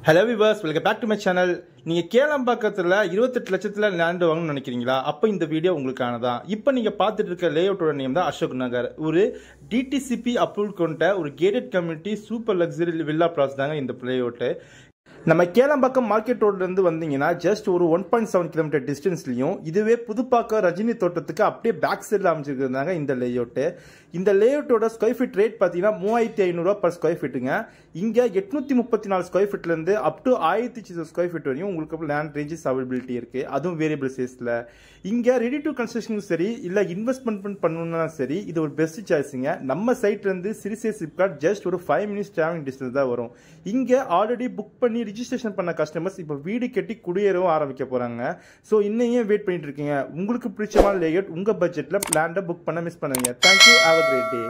Hello viewers, welcome back to my channel. நீங்க கேளம்பாக்கத்துல 28 லட்சத்துல land வாங்கணும்னு நினைக்கிறீங்களா? அப்ப இந்த வீடியோ உங்களுக்கானதான். இப்போ நீங்க பார்த்துட்டு இருக்க லேஅவுட்டோட நேம் தான் அசோக் நகர். ஒரு DTCP அப்ரூவல் கொண்ட ஒரு gated community super luxury villa plots தாங்க இந்த லேஅவுட். நம்ம கேளம்பாக்கம் மார்க்கெட் ரோட்ல இருந்து வந்தீங்கன்னா ஜஸ்ட் ஒரு 1.7 கிலோமீட்டர் டிஸ்டன்ஸ்லயும் இதுவே புதுப்பாக்கம் ரஜினி தோட்டத்துக்கு அப்படியே பேக் சைட்ல அமைச்சிருக்காங்க இந்த லேஅவுட். இந்த லேஅவுட்டோட ஸ்கொயர் ஃபீட் ரேட் பாத்தீங்கன்னா 3500 per ஸ்கொயர் ஃபீட்டுங்க. இங்க 834 ஸ்கொயர் ஃபீட்ல இருந்து அப் டு 1000 ஸ்கொயர் ஃபீட் வரையும் உங்களுக்கு லேண்ட் ரேஞ்சஸ் அவைலபிலிட்டி இருக்கு, அதுவும் வேரியபிள் சைஸ்ல. இங்க ரெடி டு கன்ஸ்ட்ரக்ஷன் சரி இல்ல இன்வெஸ்ட்மெண்ட் பண்ணணும்னா சரி இது ஒரு பெஸ்ட் சாய்ஸுங்க. நம்ம சைட்ல இருந்து சிறுசே சிப்காட் ஜஸ்ட் ஒரு 5 minutes டிராவலிங் டிஸ்டன்ஸ் தான் வரும். இங்க ஆல்ரெடி புக் பண்ணி ரிஜிஸ்ட்ரேஷன் பண்ண கஸ்டமர்ஸ் இப்போ வீடு கட்டி குடியேறவும் ஆரம்பிக்க போறாங்க. ஸோ இன்னும் வெயிட் பண்ணிட்டு இருக்கீங்க. உங்களுக்கு பிடிச்சமான லேஅவுட் உங்க பட்ஜெட்ல லேண்டை புக் பண்ண மிஸ் பண்ணுவீங்க. Thank you, have a great day.